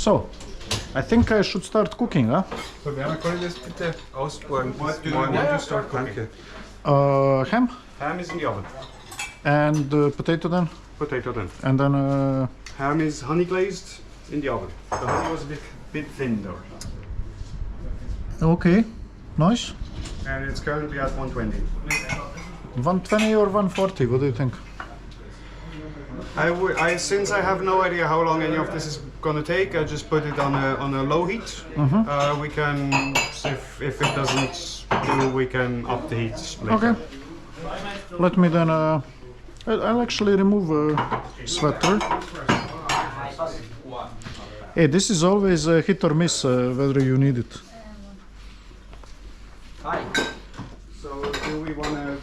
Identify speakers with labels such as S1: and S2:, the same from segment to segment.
S1: So, I think I should start cooking, huh?
S2: So, können das bitte ausbauen? What do you start cooking?
S1: Ham
S2: Ham is in the oven.
S1: and potato then.
S2: Potato then.
S1: And then
S2: Ham is honey glazed in the oven. The honey was a bit thin though.
S1: okay, nice.
S2: And it's currently at 120.
S1: 120 or 140, what do you think?
S2: Since I have no idea how long any of this is gonna take, I just put it on a low heat. We can, if it doesn't do, we can up the heat later.
S1: Okay. Let me then, I'll actually remove a sweater. Hey, this is always a hit or miss whether you need it.
S2: So do we wanna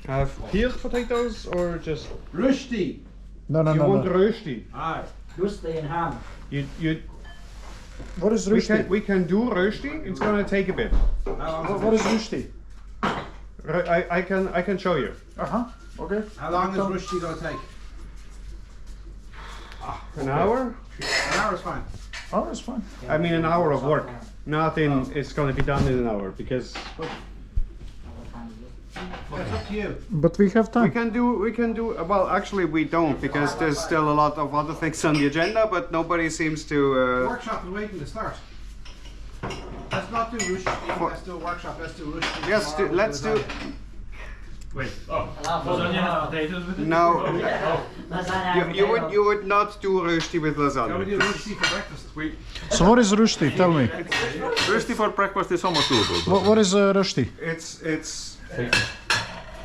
S2: have peeled potatoes or just
S3: Rusty.
S1: No,
S2: you want roasty?
S3: Aye. Rusty and ham.
S2: You
S1: What is
S2: we
S1: rusti?
S2: can do roasty. It's gonna take a bit.
S1: What is rusti?
S2: I can show you.
S1: Okay.
S3: How long is Rusty going to take?
S2: An hour?
S3: An hour is fine.
S1: Oh, that's fine.
S2: I mean an hour of work. Nothing is gonna be done in an hour because
S3: It's up to you.
S1: But we have time.
S2: we can do well. Actually, we don't because there's still a lot of other things on the agenda, but nobody seems to.
S3: Workshop is waiting to start. Let's not do Rusty. Let's do a workshop. Let's do Rusty.
S2: Yes, let's do.
S4: Wait. Oh. Lasagna and potatoes with it?
S2: No, you would not do roasty with
S3: Can we
S2: lasagna.
S3: do Rusty for breakfast?
S1: So what is rusti? Tell me.
S4: Roasty for breakfast is almost doable.
S1: What is rusti?
S2: It's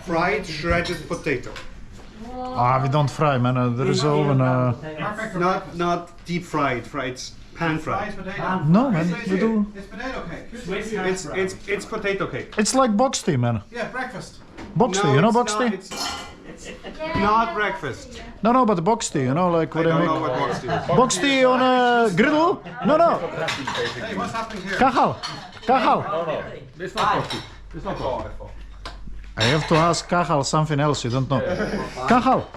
S2: fried shredded potato.
S1: Ah, we don't fry, man. There is an oven.
S2: Not deep fried. It's pan fried.
S3: Potato.
S1: No, man. We do.
S3: It's potato cake.
S2: It's potato cake.
S1: It's like box tea, man.
S3: Yeah, breakfast.
S1: Box tea, you know
S2: it's
S1: box
S2: not,
S1: tea?
S2: It's not breakfast.
S1: No, but box tea, you know, like
S2: I
S1: what I
S2: don't know
S1: make.
S2: what box tea is.
S1: Box tea on a griddle? No.
S3: Hey, what's happening here?
S1: Kahal.
S4: It's not coffee. It's not coffee.
S1: I have to ask Kahal something else you don't know. Kahal.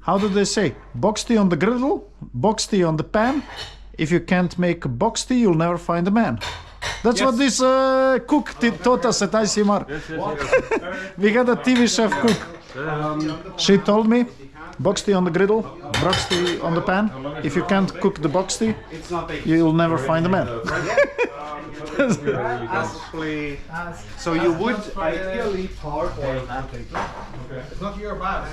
S1: How do they say? Box tea on the griddle, box tea on the pan. If you can't make box tea, you'll never find a man. That's what this cook taught us at ICMR. We had a TV chef cook. She told me, box tea on the griddle, box tea on the pan. If you can't cook the box tea, you'll never find a man.
S2: So you would ideally parboil potato.
S3: It's not your bad.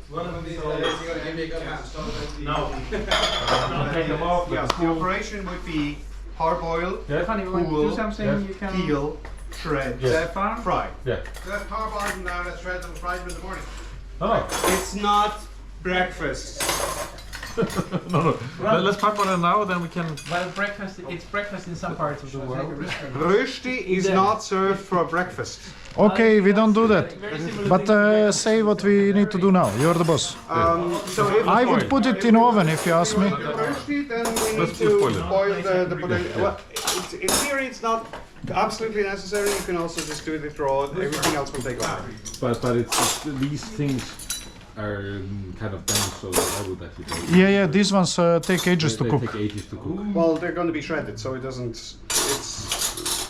S4: One of these days
S3: you're going to give me a good hand.
S4: No. Take them off.
S2: Yes, the operation would be parboil, cool, peel, shred, fry.
S4: Yeah.
S3: So let's parboil them now. Let's shred them and fry them in the morning.
S4: No.
S2: It's not breakfast.
S4: No. Let's park on it now, then we can.
S5: Well, breakfast, it's breakfast in some parts of the world.
S2: Rosti is not served for breakfast.
S1: Okay, we don't do that. But say what we need to do now. You're the boss.
S2: So if
S1: I would put it in oven if you ask me.
S2: rosti, then we need
S4: Let's
S2: to
S4: boil it.
S2: boil the potato. Well, in theory, it's not absolutely necessary. You can also just do it raw. Everything else will take over.
S4: But it's these things are kind of done, so I would actually do it.
S1: Yeah, these ones take ages to
S4: They
S1: cook.
S4: take ages to cook.
S2: Well, they're going to be shredded, so it doesn't.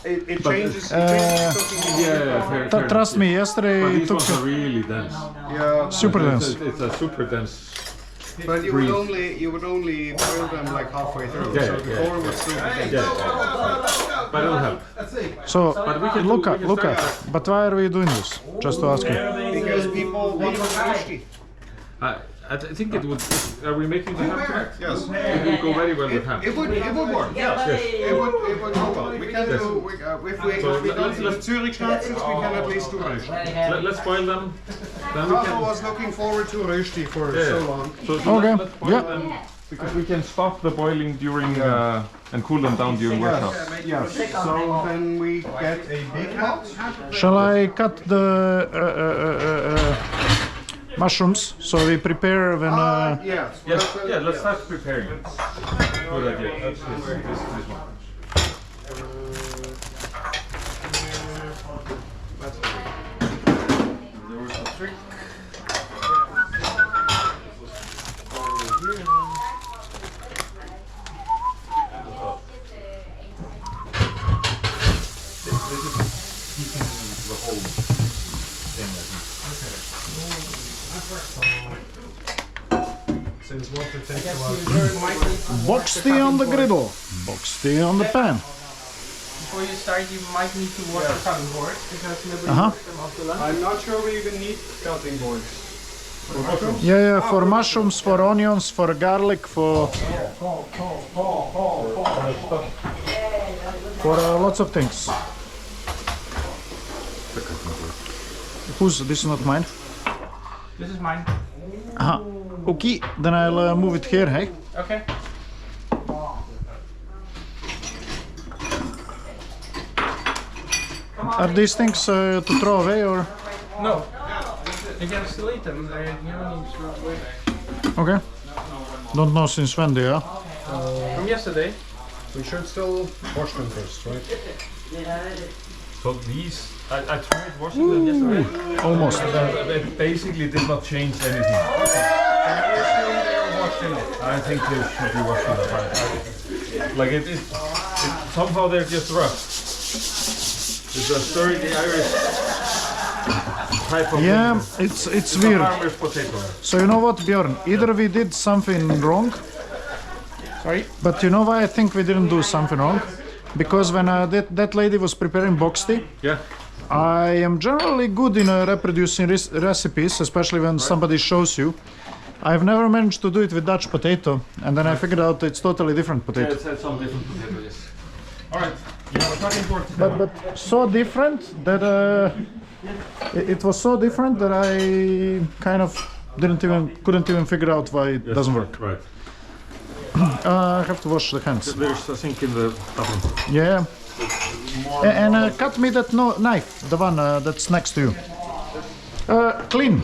S2: It changes.
S4: Yeah,
S2: cooking.
S4: fair.
S1: Trust me, yesterday
S4: But
S1: it
S4: these
S1: took
S4: ones are really dense.
S2: Yeah,
S1: super dense.
S4: It's a super dense.
S2: but you would only boil them like halfway through.
S4: Yeah,
S2: so
S4: yeah.
S2: the core would still be dense.
S4: Yeah. But it'll help.
S3: Let's see.
S1: So,
S4: But we can
S1: Luca,
S4: start.
S1: but why are we doing this? Just to ask you.
S2: Because people want rosti.
S4: I think it would. Are we making the ham correct?
S2: Yes.
S4: It would go very well with ham.
S2: It would work.
S4: Yes.
S2: It would go well. We can do. If we don't do Zurich schnatzes, we can at least do rosti.
S4: Let's boil them. Then we
S2: Rafa
S4: can.
S2: was looking forward to rosti for so long.
S4: So
S1: Okay,
S4: let's boil
S1: yeah.
S4: them because we can stop the boiling during and cool them down during workshop.
S2: Yes. So then we get a big pot.
S1: Shall I cut the mushrooms so we prepare when?
S2: Yes.
S4: Yes. Yeah. Let's start preparing it. Good idea. That's this one.
S5: strict.
S2: Since water takes a
S5: Yes,
S2: while.
S5: you might need to wash
S1: Box
S5: the
S1: tea on the
S5: cutting board.
S1: griddle. Box tea on the pan.
S5: Before you start, you might need to wash the cutting board because nobody
S1: Uh-huh.
S5: washed them after lunch.
S2: I'm not sure we even need cutting boards.
S1: Yeah, yeah, for mushrooms, for onions, for garlic, for lots of things. Whose? This is not mine.
S5: This is mine.
S1: Aha. Okay, then I'll move it here, hey?
S5: Okay.
S1: Are these things to throw away or?
S5: No. You can still eat them. They you don't need to throw away.
S1: Okay. Don't know since when they are.
S5: From yesterday.
S2: We should still wash them first, right?
S4: So these, I tried washing them yesterday.
S1: Almost.
S4: It basically did not change anything. I think they should be washed in the fire. Like it somehow they're just rough. It's a sturdy Irish type of
S1: Yeah,
S4: thing.
S1: it's
S4: It's a
S1: weird.
S4: farmer's potato.
S1: So you know what, Bjorn? Either we did something wrong.
S5: Sorry?
S1: But you know why I think we didn't do something wrong? Because when that lady was preparing box tea,
S4: Yeah.
S1: I am generally good in reproducing recipes, especially when somebody shows you. I've never managed to do it with Dutch potato, and then I figured out it's totally different
S4: Yeah,
S1: potato.
S4: it's some different potato, yes. Alright, you have a cutting board.
S1: But so different that it was so different that I kind of couldn't even figure out why it doesn't work.
S4: Right.
S1: I have to wash the hands.
S4: There's a sink in the oven.
S1: Yeah. And cut me that knife, the one that's next to you. Clean.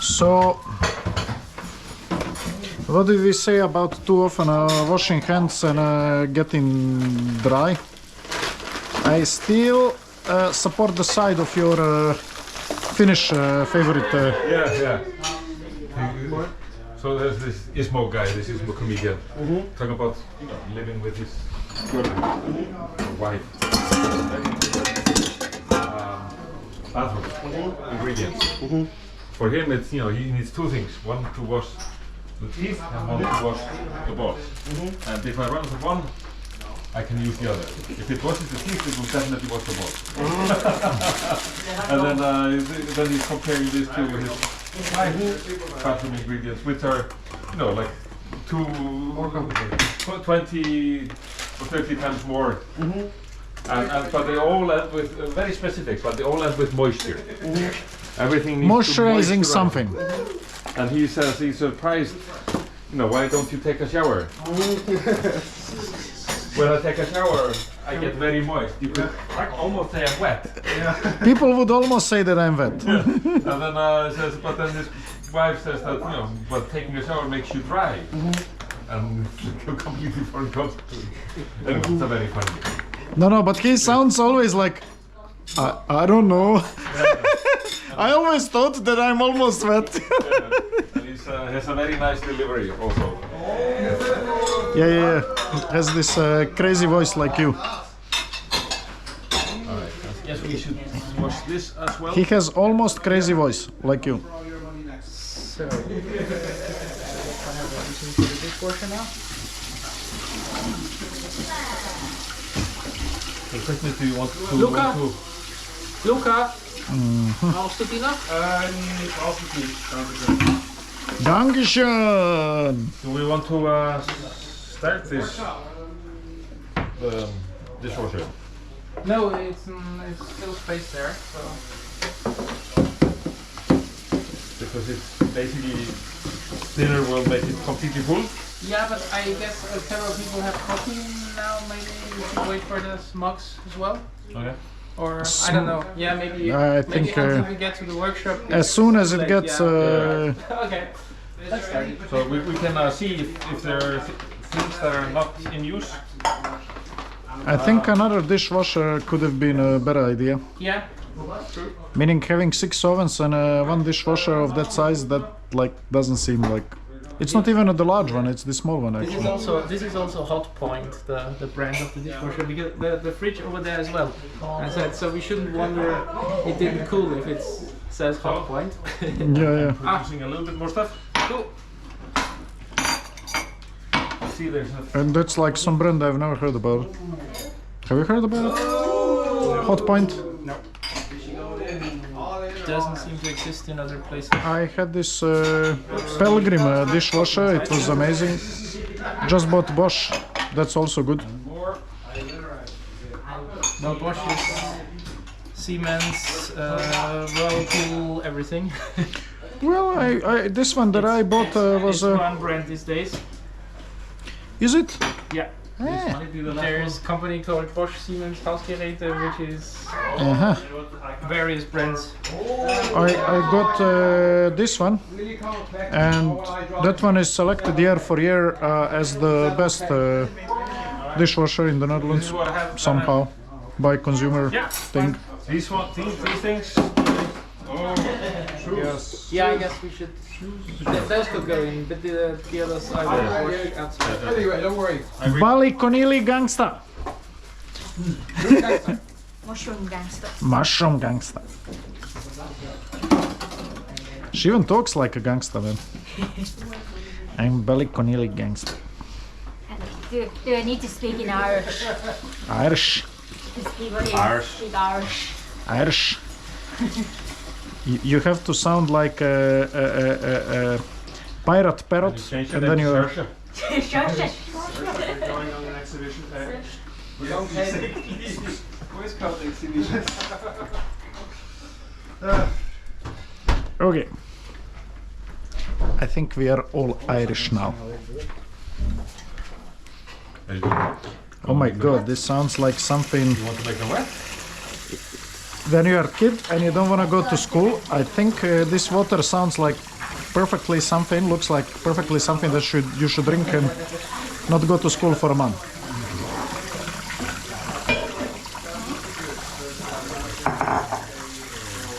S1: So, what did we say about too often washing hands and getting dry? I still support the side of your Finnish favorite.
S4: Yeah. So there's this Ismo guy, this Ismo comedian, talking about living with his girlfriend, or wife. Bathroom ingredients. For him, it's he needs two things: one to wash the teeth and one to wash the balls. And if I run out of one, I can use the other. If it washes the teeth, it will definitely wash the balls. And then he's comparing this to his bathroom ingredients, which are, like more complicated, 20 or 30 times more. But they all end with very specific. But they all end with moisture. Everything needs
S1: Moisturizing
S4: to
S1: something.
S4: And he says he's surprised. Why don't you take a shower? When I take a shower, I get very moist. You could almost say I'm wet.
S1: People would almost say that I'm wet.
S4: And then says, but then his wife says that but taking a shower makes you dry. And you completely forgot. And it's a very funny.
S1: No, but he sounds always like, I don't know. I always thought that I'm almost wet.
S4: And he has a very nice delivery also.
S1: Yeah. Has this crazy voice like you.
S4: Alright, yes, we should wash this as well.
S1: He has almost crazy voice like you.
S5: So, I have everything for the dishwasher now.
S4: The question is, do you want to
S5: Luca?
S4: go
S5: Luca, half stuk enough?
S1: Dankeschön!
S4: Do we want to start this dishwasher?
S5: No, it's still space there. So
S4: Because it's basically dinner will make it completely full.
S5: yeah, but I guess several people have coffee now. Maybe we should wait for the mugs as well.
S4: Okay.
S5: Or I don't know. Yeah, maybe.
S1: I
S5: maybe
S1: think,
S5: until we get to the workshop.
S1: As soon as it
S5: like,
S1: gets...
S5: okay. Let's start.
S4: So we can see if there are things that are not in use.
S1: I think another dishwasher could have been a better idea.
S5: Yeah. True.
S1: Meaning having 6 ovens and one dishwasher of that size, that like doesn't seem like... It's not even the large one, it's the small one
S5: This is
S1: actually.
S5: also Hot Point, the brand of the dishwasher, because the fridge over there as well. I said so we shouldn't wonder it didn't cool if it says Hot Point.
S1: Yeah.
S4: Using a little bit more stuff.
S5: Cool.
S4: See, there's a
S1: And that's like some brand I've never heard about. Have you heard about it? Hot Point?
S5: Doesn't seem to exist in other places.
S1: I had this Pelgrim dishwasher, it was amazing. Just bought Bosch, that's also good.
S5: No, Bosch is Siemens, Whirlpool, everything.
S1: Well, this one that I bought was...
S5: It's one brand these days.
S1: Is it?
S5: Yeah.
S1: Eh.
S5: There's a company called Bosch Siemens Hausgeräte, which is
S1: Uh-huh.
S5: various brands.
S1: I got this one, and that one is selected year for year as the best dishwasher in the Netherlands, somehow, by consumer thing.
S4: these things.
S2: Yes.
S5: Yeah, I guess we should. Those could go in, but the others I will wash outside.
S3: Anyway, don't worry.
S1: Bali Konili Gangsta.
S6: Mushroom gangster.
S1: Mushroom Gangsta. She even talks like a gangster, man. I'm Bali Konili Gangsta.
S6: Do I need to speak in Irish?
S1: Irish.
S4: Irish.
S6: Speak Irish.
S1: Irish. You have to sound like a pirate parrot,
S4: Change
S1: and then you.
S4: Saoirse.
S2: Going on an exhibition.
S1: Okay. I think we are all Irish now.
S4: Very good.
S1: Oh my god, this sounds like something.
S4: You want to make them wet?
S1: When you are a kid and you don't want to go to school, I think this water sounds like perfectly something, looks like perfectly something that you should drink and not go to school for a month.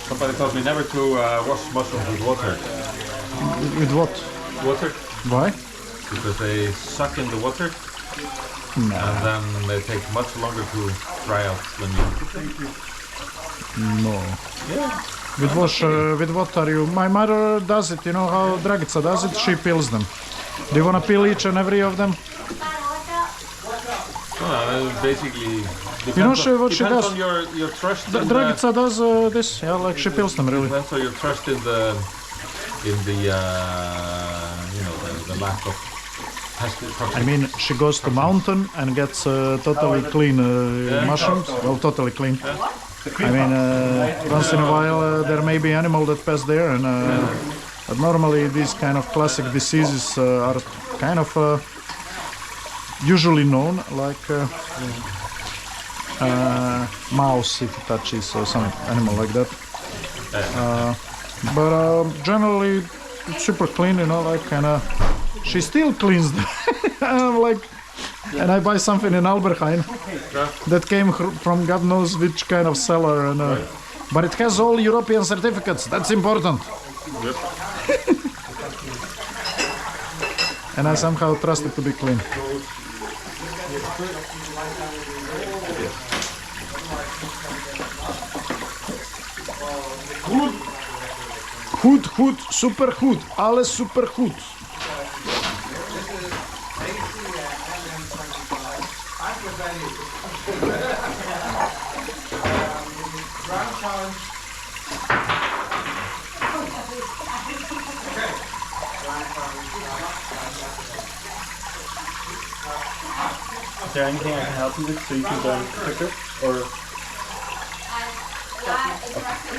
S4: Somebody told me never to wash mushrooms with water.
S1: With what?
S4: Water?
S1: Why?
S4: Because they suck in the water
S1: No.
S4: and then they take much longer to dry out than you.
S1: No. With what are you? My mother does it, you know how Dragica does it? She peels them. Do you want to peel each and every of them?
S4: Basically,
S1: You know what she
S4: depends
S1: does?
S4: on your trust. in the-
S1: Dragica does this, yeah, like she peels them really.
S4: Depends on your trust in the the lack of pest.
S1: I mean, she goes to mountain and gets totally clean mushrooms. Well, totally clean. I mean, once in a while there may be animal that pass there, and but normally these kind of classic diseases are kind of usually known, like mouse if it touches or some animal like that. But generally it's super clean, you know, like, and she still cleans them. I'm like, and I buy something in Alberheim that came from God knows which kind of cellar, and but it has all European certificates. That's important.
S4: Yep.
S1: And I somehow trust it to be clean. Goed, goed, super goed, alles super goed.
S7: Is there anything I can help you with so you can go quicker? Or
S3: So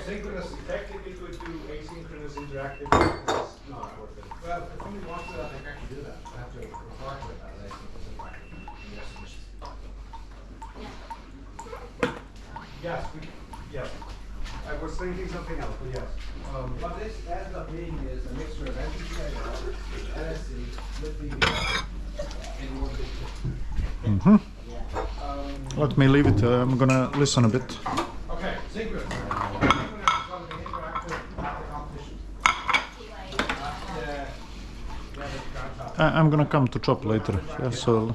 S3: synchronous, technically could do asynchronous interactive. It's not worth it. Well, if somebody wants to, they can actually do that. They have to refer to it as asynchronous interactive. Yes, yes. I was thinking something else, but yes. What this ends up being is a mixture of NTCIL, LSC, with the in one big.
S1: Let me leave it. I'm gonna listen a bit.
S3: Okay, synchronous. Synchronous is going to be interactive at the competition.
S1: I'm gonna come to chop later. Yeah, so.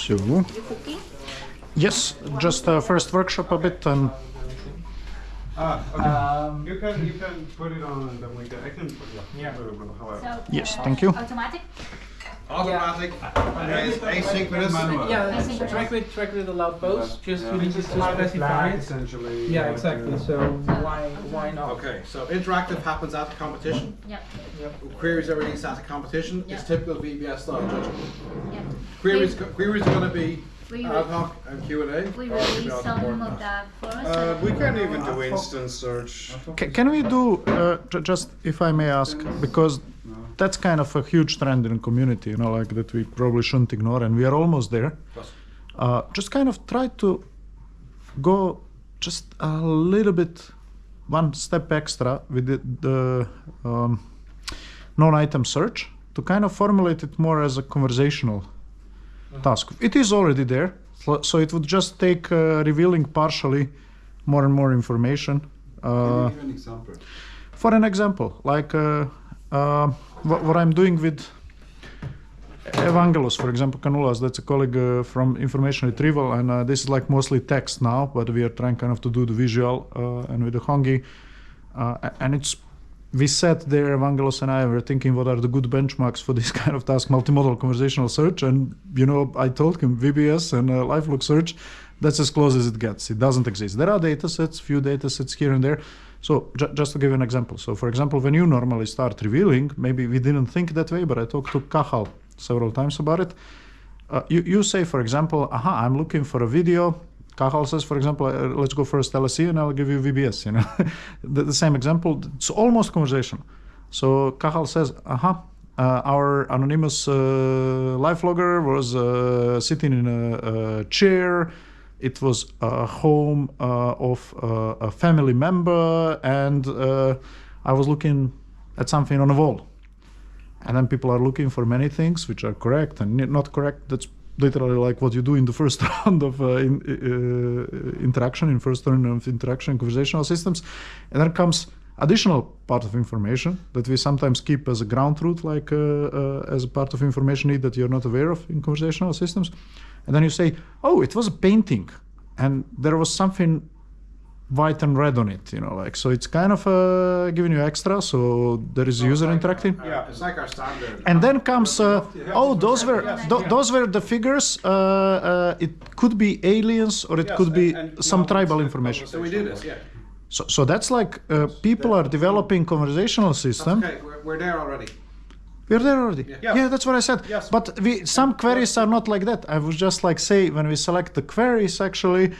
S1: So, yes, just first workshop a bit and
S2: Okay. You can put it on and then we can. I can put it up.
S5: Yeah.
S2: However.
S6: So,
S1: yes, thank you.
S6: Automatic?
S3: Automatic, asynchronous.
S5: Yeah, track with allowed both. Just we need to specify
S2: Flag,
S5: it.
S2: essentially.
S5: Yeah, exactly. So why not?
S3: Okay, so interactive happens at the competition.
S6: Yep.
S3: Queries are released at the competition.
S6: Yeah.
S3: It's typical VBS style judging.
S6: Yep.
S3: Queries are going to be
S6: We
S3: ad hoc and Q&A.
S6: we release some of that first.
S2: We can even do instance search.
S1: Can we do, just if I may ask, because that's kind of a huge trend in the community, you know, like that we probably shouldn't ignore, and we are almost there. Just kind of try to go just a little bit, one step extra with the non-item search to kind of formulate it more as a conversational task. It is already there, so it would just take revealing partially more and more information.
S7: Can you give an example?
S1: For an example, like what I'm doing with Evangelos, for example, Kanulas, that's a colleague from information retrieval, and this is like mostly text now, but we are trying kind of to do the visual and with the Hongi, and it's we sat there, Evangelos and I were thinking what are the good benchmarks for this kind of task, multimodal conversational search, and you know, I told him VBS and LiveLook search, that's as close as it gets. It doesn't exist. There are data sets, few data sets here and there. So just to give you an example. So for example, when you normally start revealing, maybe we didn't think that way, but I talked to Kahal several times about it. You say, for example, I'm looking for a video. Kahal says, for example, let's go first LSE and I'll give you VBS, you know. the same example, it's almost conversational. So Kahal says, our anonymous live logger was sitting in a chair. It was a home of a family member, and I was looking at something on a wall. And then people are looking for many things which are correct and not correct. That's literally like what you do in the first round of interaction, in conversational systems. And then comes additional part of information that we sometimes keep as a ground truth, like as a part of information need that you're not aware of in conversational systems. And then you say, oh, it was a painting and there was something white and red on it, you know, like, so it's kind of giving you extra, so there is user interacting.
S3: Yeah, it's like our standard.
S1: And then comes, those were the figures. It could be aliens or it could be some tribal information.
S3: So we do this, yeah.
S1: So that's like people are developing conversational system.
S3: Okay, we're there already.
S1: We're there already.
S3: Yeah.
S1: Yeah, that's what I said.
S3: Yes.
S1: But some queries are not like that. I would just like say when we select the queries actually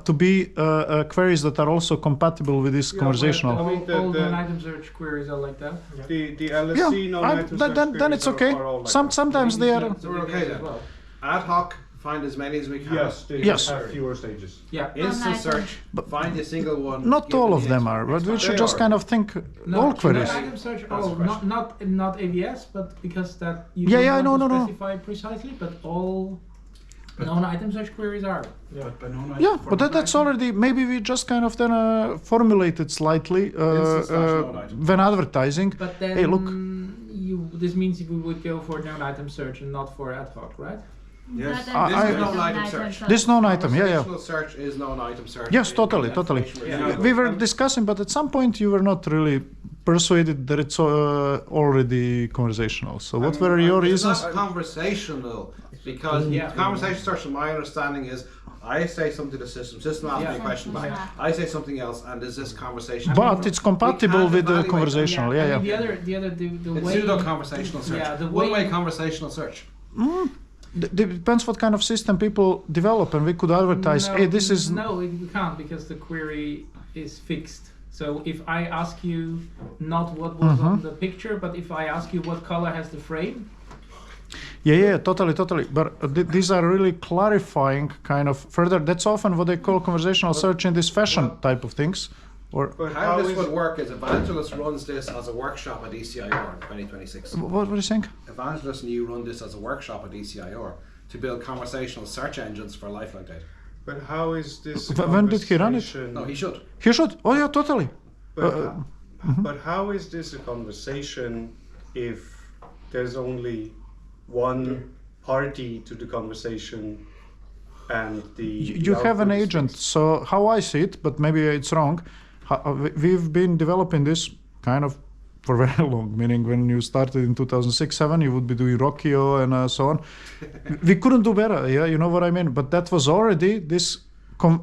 S1: to be queries that are also compatible with this conversational.
S2: I mean,
S5: All non-item search queries are like that.
S2: The LSC non-item search
S1: then it's
S2: queries
S1: okay.
S2: are all like
S1: Sometimes they are.
S3: So we're okay then. Ad hoc find as many as we can.
S2: Yes, they
S1: Yes.
S2: have fewer stages.
S5: Yeah.
S3: Instant
S6: Online
S3: search, find a single one.
S1: Not
S3: give
S1: all
S3: it
S1: of
S3: the
S1: them
S3: answer.
S1: are, but we should
S2: They
S1: just
S2: are.
S1: kind of think
S5: No,
S1: all queries.
S5: no item search.
S3: That's
S5: Oh,
S3: the question.
S5: not AVS, but because that you
S1: Yeah,
S5: don't
S1: yeah,
S5: have
S1: no,
S5: to
S1: no, no.
S5: specify precisely, but all known item search queries are.
S1: Yeah, but that's already, maybe we just kind of then formulate it slightly when advertising.
S5: But then
S1: Hey, look.
S5: this means we would go for known item search and not for ad hoc, right?
S2: Yes.
S1: I-
S3: This is known item search.
S1: This known item, yeah, yeah.
S3: Conversational search is known item search.
S1: Yes, totally, totally.
S3: Yeah.
S1: We were discussing, but at some point you were not really persuaded that it's already conversational. So what were your
S3: It's
S1: reasons?
S3: not conversational because
S5: Yeah.
S3: conversation search, from my understanding, is I say something to the system asks me a question back.
S6: Yeah.
S3: I say something else, and is this conversation?
S1: But it's compatible
S3: can't
S1: with the
S3: evaluate-
S1: conversational,
S5: I
S1: yeah,
S5: mean,
S1: yeah.
S5: the other, the
S3: It's
S5: way.
S3: pseudo conversational search.
S5: Yeah, the
S3: One-way
S5: way-
S3: conversational search.
S1: Depends what kind of system people develop, and we could advertise, hey, this is...
S5: No, we can't because the query is fixed. So if I ask you not what was on the picture, but if I ask you what color has the frame,
S1: Yeah, totally. But these are really clarifying kind of further. That's often what they call conversational search in this fashion type of things. Or
S2: But
S3: How this
S2: is-
S3: would work is Evangelist runs this as a workshop at ECIR in 2026.
S1: what are you saying?
S3: Evangelist and you run this as a workshop at ECIR to build conversational search engines for lifeline data.
S2: But how is this?
S1: When did he run it?
S2: conversation-
S3: No, he should.
S1: He should. Oh yeah, totally.
S2: But how is this a conversation if there's only one party to the conversation and the
S1: You have an
S2: output is
S1: agent.
S2: fixed?
S1: So how I see it, but maybe it's wrong. We've been developing this kind of for very long. Meaning, when you started in 2006-7, you would be doing Rockio and so on. We couldn't do better. Yeah, you know what I mean. But that was already this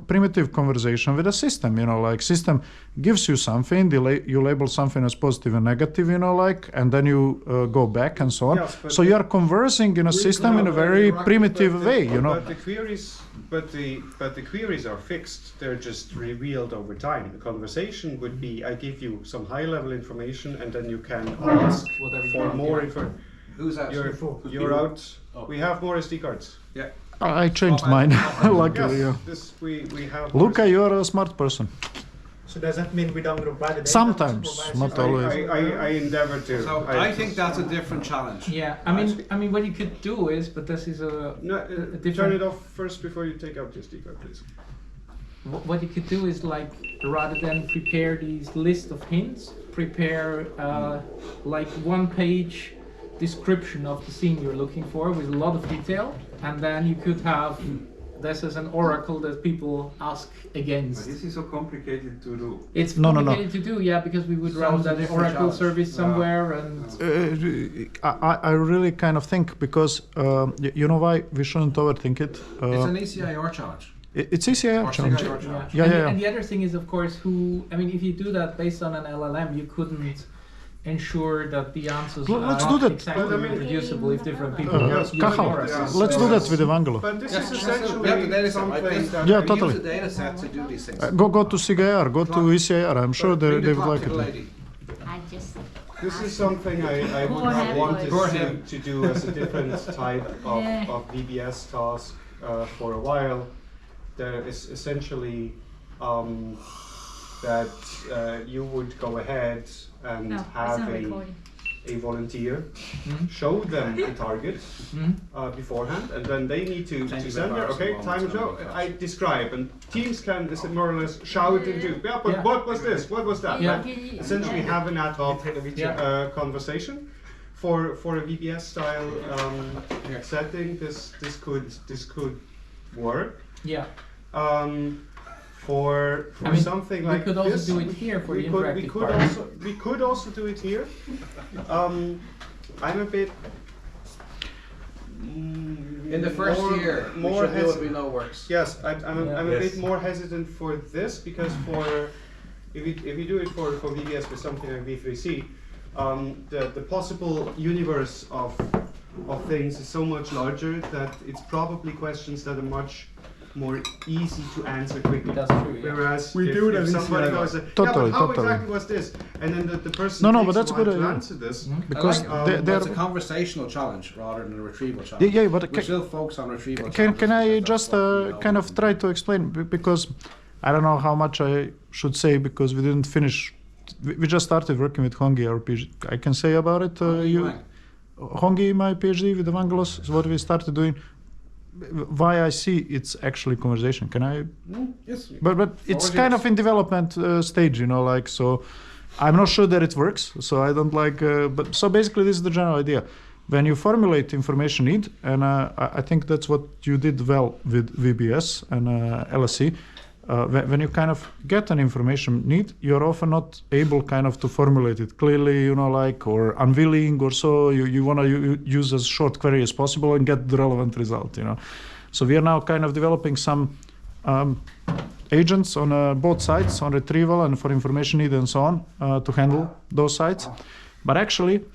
S1: primitive conversation with a system. You know, like system gives you something. You label something as positive and negative. You know, like, and then you go back and so on.
S2: Yes, but
S1: so you are conversing in a system in a very primitive way. You know.
S2: But the queries are fixed. They're just revealed over time. The conversation would be: I give you some high-level information, and then you can ask
S5: Whatever you
S2: for
S5: want,
S2: more
S5: yeah.
S2: information.
S3: Who's that?
S2: You're out. We have more SD cards.
S3: Yeah.
S1: I changed mine, luckily. Yeah.
S2: This we have.
S1: Luca, you are a smart person.
S8: So does that mean we don't provide the data?
S1: Sometimes, not always.
S2: I endeavor to.
S3: So I think that's a different challenge.
S5: yeah, I mean, what you could do is, but this is a
S2: No,
S5: different-
S2: turn it off first before you take out the SD card, please.
S5: what you could do is like rather than prepare these list of hints, prepare like one-page description of the scene you're looking for with a lot of detail, and then you could have this as an oracle that people ask against.
S7: This is so complicated to do.
S5: It's
S1: No, no, no.
S5: complicated to do, yeah, because we would run
S3: Sounds a
S5: that
S3: different
S5: oracle
S3: challenge.
S5: service somewhere, and
S1: I really kind of think because you know why we shouldn't overthink it.
S3: It's an ECIR challenge.
S1: It's ECIR
S3: Or
S1: challenge.
S3: CIR challenge.
S1: Yeah,
S5: and,
S1: yeah.
S5: and the other thing is, of course, I mean, if you do that based on an LLM, you couldn't ensure that the answers
S1: Let's
S5: are
S1: do that.
S5: exactly
S2: But I mean-
S5: reproducible if different people
S2: Yes,
S5: use
S1: Cajal.
S5: oracles.
S1: Let's do that with Evangelo.
S2: But this
S3: Yes,
S2: is
S3: we have the
S2: essentially
S3: data set, right?
S2: something
S3: This-
S2: that
S1: Yeah,
S3: we
S1: totally.
S3: use the data set to do these things.
S1: Go to CGIR, go to ECIR. I'm sure they
S3: Read the
S1: would
S3: clock
S1: like
S3: to the
S1: it.
S3: lady.
S6: I just
S2: this is something I would
S6: Poor
S2: have
S6: him.
S2: wanted
S3: Poor him.
S2: to do as a different type
S6: Yeah.
S2: of VBS task for a while. There is essentially that you would go ahead and
S6: no, it's
S2: have
S6: not recording.
S2: a volunteer
S5: Mhm.
S2: show them the target
S5: Mhm.
S2: beforehand, and then they need to
S3: Thank you
S2: send
S3: very
S2: it.
S3: much.
S2: Okay, time to show. I describe, and teams can more or less shout into. Yeah, but
S5: Yeah.
S2: what was this? What was that?
S5: Yeah.
S2: Right? Essentially, have an ad hoc
S5: Yeah.
S2: conversation for a VBS style setting. This could work.
S5: Yeah,
S2: For
S5: I mean,
S2: something
S5: we
S2: like
S5: could also
S2: this,
S5: do it here for the interactive part.
S2: we could also do it here. I'm a bit.
S3: In the first year, we should do what we know works.
S2: Yes, I'm a
S4: Yes.
S2: bit more hesitant for this because if you do it for VBS with something like V3C, the possible universe of things is so much larger that it's probably questions that are much more easy to answer quickly.
S5: That's true, yeah.
S2: Whereas
S8: We
S2: if,
S8: do that
S2: if
S8: in
S2: somebody
S8: CIO.
S2: goes,
S1: Totally,
S2: yeah, but how
S1: totally.
S2: exactly was this? And then the person
S1: No,
S2: takes
S1: but that's
S2: a while
S1: good,
S2: to
S1: yeah.
S2: answer this.
S1: Because
S7: It's a conversational challenge rather than a retrieval challenge.
S1: Yeah, but
S7: we still focus on retrieval
S1: can
S7: challenges
S1: I
S7: because
S1: just
S7: that's what we know
S1: kind
S7: we
S1: of
S7: can
S1: try
S7: do.
S1: to explain because I don't know how much I should say because we didn't finish. We just started working with Hongi, our PhD. I can say about it. Hongi, my PhD with Evangelos, is what we started doing. Why I see it's actually conversation. Can I?
S7: Yes.
S1: But it's kind of in development stage, you know, like so. I'm not sure that it works, so I don't like. But so basically, this is the general idea. When you formulate information need, and I think that's what you did well with VBS and LSE. When you kind of get an information need, you're often not able kind of to formulate it clearly, you know, like, or unwilling or so. You want to use as short query as possible and get the relevant result, you know. So we are now kind of developing some agents on both sides, on retrieval and for information need and so on, to handle those sides. But actually,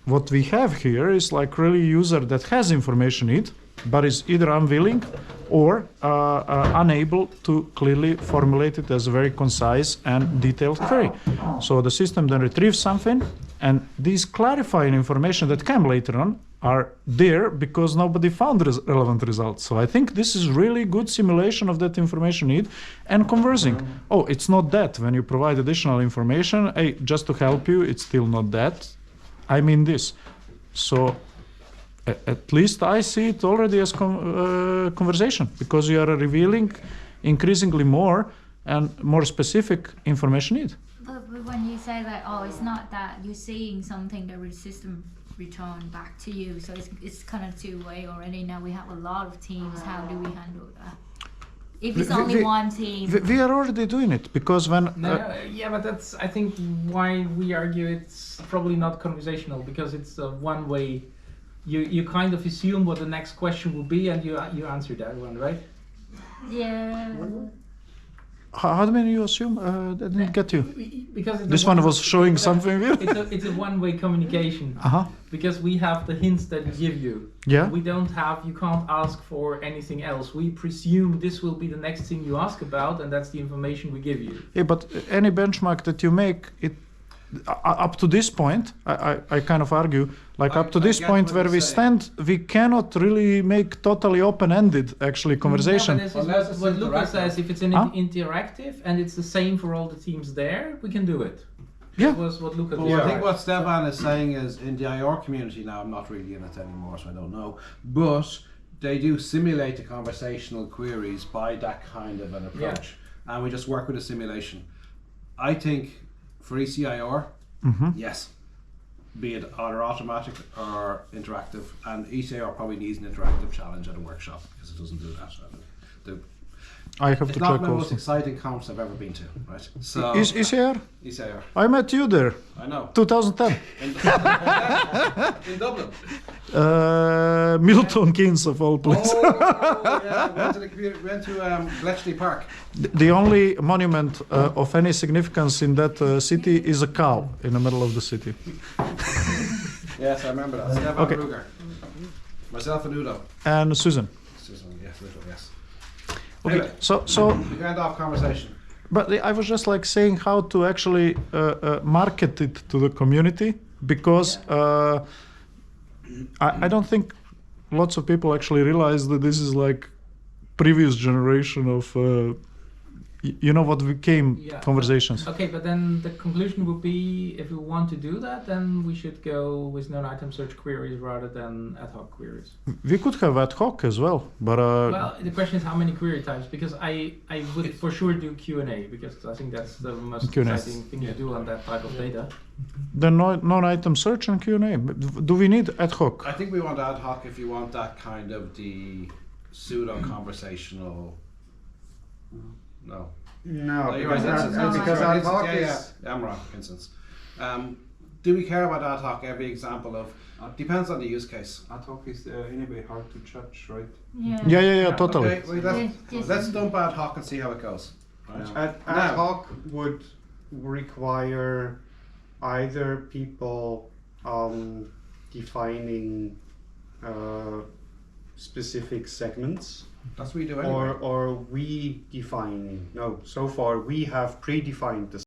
S1: what we have here is like really user that has information need, but is either unwilling or unable to clearly formulate it as a very concise and detailed query. So the system then retrieves something, and these clarifying information that came later on are there because nobody found relevant results. So I think this is really good simulation of that information need and conversing. Oh, it's not that. When you provide additional information, hey, just to help you, it's still not that. I mean this. So at least I see it already as conversation because you are revealing increasingly more and more specific information need.
S6: But when you say that, oh, it's not that you're seeing something that the system return back to you, so it's kind of two-way already. Now we have a lot of teams. How do we handle that? If it's only one team.
S1: We are already doing it because when
S5: Yeah, but that's I think why we argue it's probably not conversational because it's one way. You kind of assume what the next question will be and you answer that one, right?
S6: Yeah.
S1: how many you assume? I didn't get you.
S5: Because it's
S1: This one was showing something.
S5: It's a one-way communication. Because we have the hints that we give you.
S1: Yeah.
S5: We don't have. You can't ask for anything else. We presume this will be the next thing you ask about, and that's the information we give you.
S1: Yeah, but any benchmark that you make, it up to this point, I kind of argue, like up to this point where we stand, we cannot really make totally open-ended actually conversation.
S5: No, but this is what Lucas says. If it's an interactive and it's the same for all the teams there, we can do it.
S1: Yeah.
S5: That was what Lucas
S7: Well, I think what Stevan is saying is in the IR community now, I'm not really in it anymore, so I don't know, but they do simulate the conversational queries by that kind of an approach, and we just work with a simulation. I think for ECIR, yes, be it either automatic or interactive, and ECIR probably needs an interactive challenge at a workshop because it doesn't do that.
S1: I have
S7: It's
S1: to
S7: not
S1: check
S7: my most
S1: also.
S7: exciting conference I've ever been to, right? So
S1: Is here?
S7: ECIR,
S1: I met you there,
S7: I know.
S1: 2010.
S7: In Dublin.
S1: Milton Keynes of all places.
S7: Oh, yeah, went to Bletchley Park.
S1: The only monument of any significance in that city is a cow in the middle of the city.
S7: Yes, I remember that. Stevan
S1: Okay.
S7: Ruger. Myself and Udo.
S1: And Susan.
S7: Susan, yes, Udo, yes.
S1: Okay,
S7: Anyway,
S1: so
S7: we can end off conversation.
S1: but I was just like saying how to actually market it to the community because I don't think lots of people actually realize that this is like previous generation of you know what became conversations.
S5: Okay, but then the conclusion would be if we want to do that, then we should go with non-item search queries rather than ad hoc queries.
S1: We could have ad hoc as well, but
S5: Well, the question is how many query types, because I would for sure do Q&A, because I think that's the most
S1: Q&A.
S5: exciting thing to do on that type of data.
S1: the non-item search and Q&A. Do we need ad hoc?
S7: I think we want ad hoc if you want that kind of the pseudo-conversational... No.
S2: No,
S7: You're right,
S2: because
S7: instance,
S2: because
S7: instance,
S2: ad hoc
S7: yeah,
S2: is.
S7: yeah, I'm wrong, instance. Do we care about ad hoc? Every example of... Depends on the use case.
S3: Ad hoc is anyway hard to judge, right?
S1: Yeah, totally.
S7: Okay, well, let's dump ad hoc and see how it goes. Right?
S2: Ad hoc would require either people defining specific segments
S7: That's what we do anyway.
S2: or we define? No, so far we have predefined the